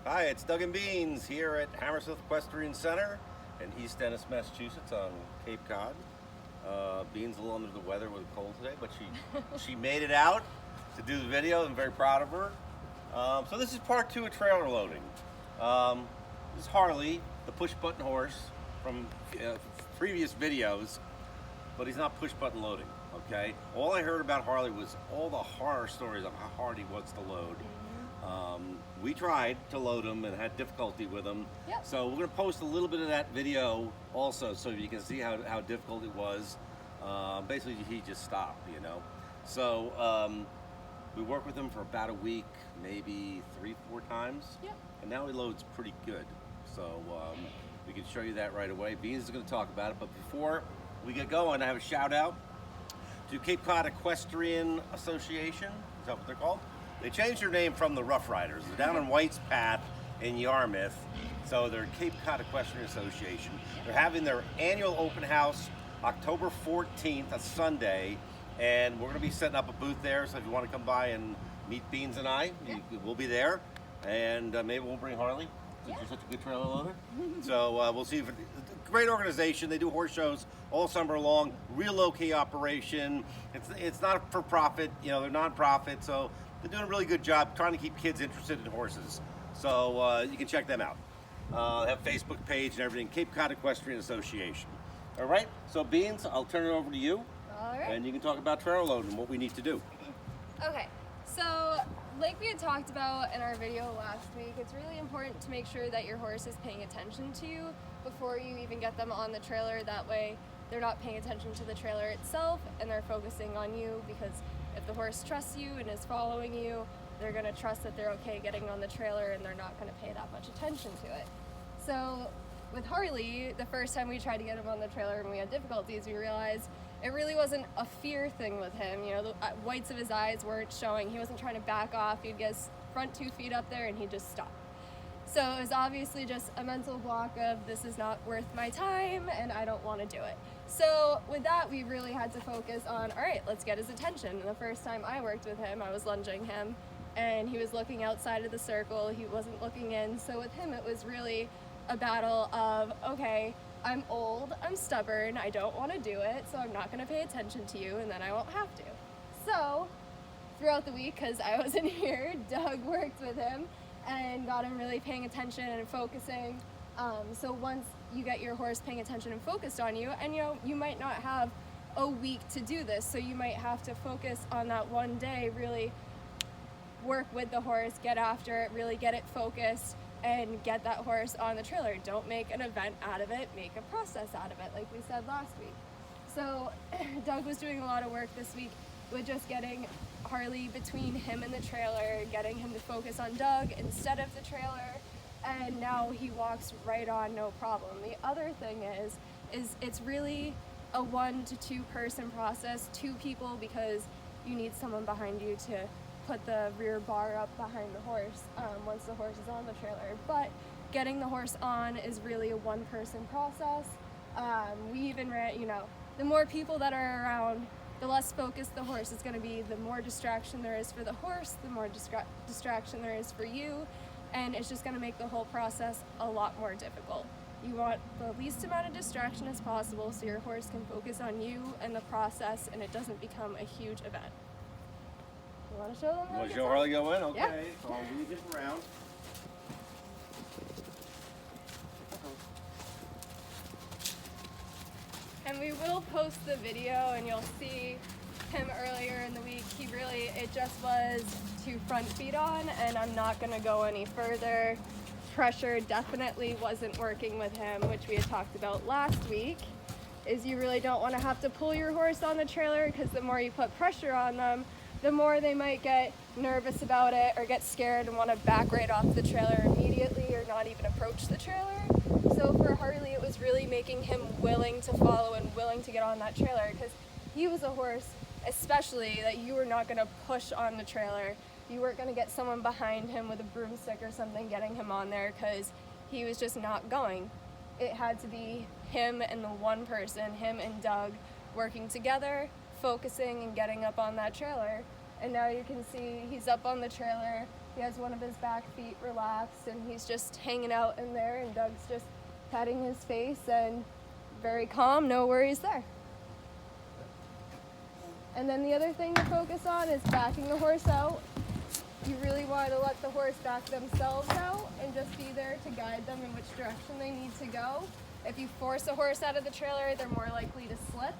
Hi, it's Doug and Beans here at Hammersmith Equestrian Center in East Ennis, Massachusetts on Cape Cod. Beans a little under the weather with a cold today, but she made it out to do the video. I'm very proud of her. So this is part 2 of trailer loading. This is Harley, the push button horse from previous videos, but he's not push button loading, okay? All I heard about Harley was all the horror stories of how hard he was to load. We tried to load him and had difficulty with him. Yep. So we're gonna post a little bit of that video also so you can see how difficult it was. Basically he just stopped, you know. So we worked with him for about a week, maybe 3-4 times. Yep. And now he loads pretty good. So we can show you that right away. Beans is gonna talk about it, but before we get going, I have a shout out to Cape Cod Equestrian Association. Is that what they're called? They changed their name from the Rough Riders. They're down in White's Path in Yarmouth. So they're Cape Cod Equestrian Association. They're having their annual open house October 14th, a Sunday. And we're gonna be setting up a booth there. So if you wanna come by and meet Beans and I, we'll be there. And maybe we'll bring Harley, since you're such a good trailer loader. So we'll see if great organization. They do horse shows all summer long, real low-key operation. It's not for profit, you know, they're non-profit, so they're doing a really good job trying to keep kids interested in horses. So you can check them out. They have a Facebook page and everything, Cape Cod Equestrian Association. All right, so Beans, I'll turn it over to you. All right. And you can talk about trailer loading and what we need to do. Okay, so like we had talked about in our video last week, it's really important to make sure that your horse is paying attention to you before you even get them on the trailer. That way they're not paying attention to the trailer itself and they're focusing on you, because if the horse trusts you and is following you, they're going to trust that they're okay getting on the trailer and they're not going to pay that much attention to it. So with Harley, the first time we tried to get him on the trailer and we had difficulties, we realized it really wasn't a fear thing with him. You know, the whites of his eyes weren't showing. He wasn't trying to back off. He'd get his front 2 feet up there and he'd just stop. So it was obviously just a mental block of, this is not worth my time and I don't want to do it. So with that, we really had to focus on, all right, let's get his attention. And the first time I worked with him, I was lunging him and he was looking outside of the circle. He wasn't looking in. So with him, it was really a battle of, okay, I'm old, I'm stubborn, I don't want to do it, so I'm not going to pay attention to you and then I won't have to. So throughout the week, because I wasn't here, Doug worked with him and got him really paying attention and focusing. So once you get your horse paying attention and focused on you, and you know, you might not have a week to do this, so you might have to focus on that one day, really work with the horse, get after it, really get it focused, and get that horse on the trailer. Don't make an event out of it, make a process out of it, like we said last week. So Doug was doing a lot of work this week with just getting Harley between him and the trailer, getting him to focus on Doug instead of the trailer, and now he walks right on, no problem. The other thing is it's really a 1 to 2 person process, 2 people, because you need someone behind you to put the rear bar up behind the horse once the horse is on the trailer. But getting the horse on is really a 1 person process. We even ran, you know, the more people that are around, the less focused the horse is going to be, the more distraction there is for the horse, the more distraction there is for you, and it's just going to make the whole process a lot more difficult. You want the least amount of distraction as possible so your horse can focus on you and the process and it doesn't become a huge event. You want to show them? You want to show Harley go in? Okay, Yeah. so I'll move it around. And we will post the video and you'll see him earlier in the week. It just was 2 front feet on, and I'm not going to go any further. Pressure definitely wasn't working with him, which we had talked about last week, is you really don't want to have to pull your horse on the trailer, because the more you put pressure on them, the more they might get nervous about it or get scared and want to back right off the trailer immediately or not even approach the trailer. So for Harley, it was really making him willing to follow and willing to get on that trailer, because he was a horse, especially, that you were not going to push on the trailer. You weren't going to get someone behind him with a broomstick or something getting him on there, because he was just not going. It had to be him and the 1 person, him and Doug, working together, focusing and getting up on that trailer. And now you can see he's up on the trailer. He has one of his back feet relaxed and he's just hanging out in there, and Doug's just patting his face and very calm, no worries there. And then the other thing to focus on is backing the horse out. You really want to let the horse back themselves out and just be there to guide them in which direction they need to go. If you force a horse out of the trailer, they're more likely to slip.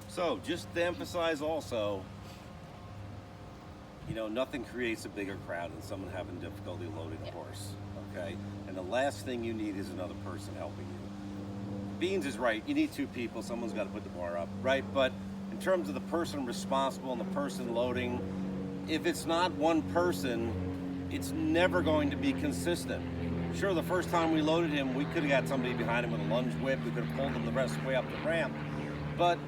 So just to emphasize also, you know, nothing creates a bigger crowd than someone having difficulty loading a horse, okay? And the last thing you need is another person helping you. Beans is right, you need two people, someone's got to put the bar up, right? But in terms of the person responsible and the person loading, if it's not one person, it's never going to be consistent. Sure, the first time we loaded him, we could have got somebody behind him with a lunge whip, we could have pulled him the rest of the way up the ramp, but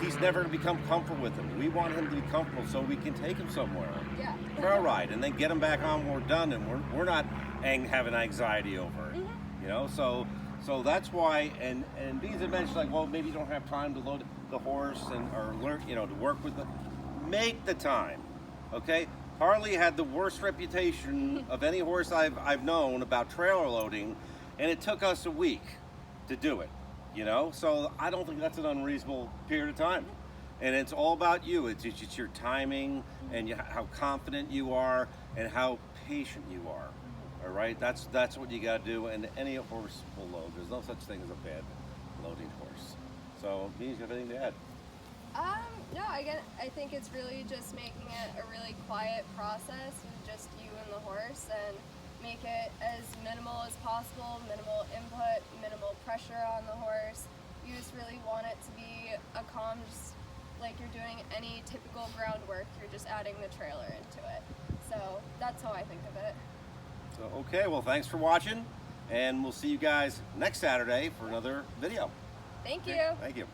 he's never going to become comfortable with him. We want him to be comfortable so we can take him somewhere. Yeah. Trail ride, and then get him back on when we're done, and we're not having anxiety over it. You know, so that's why, and Beans had mentioned, like, well, maybe you don't have time to load the horse or learn, you know, to work with the, make the time, okay? Harley had the worst reputation of any horse I've known about trailer loading, and it took us a week to do it, you know? So I don't think that's an unreasonable period of time. And it's all about you. It's your timing and how confident you are and how patient you are. All right, that's what you got to do, and any horse will load. There's no such thing as a bad loading horse. So, Beans, you have anything to add? No, again, I think it's really just making it a really quiet process with just you and the horse, and make it as minimal as possible, minimal input, minimal pressure on the horse. You just really want it to be a calm, just like you're doing any typical groundwork, you're just adding the trailer into it. So that's how I think of it. So, okay, well, thanks for watching, and we'll see you guys next Saturday for another video. Thank you. Thank you.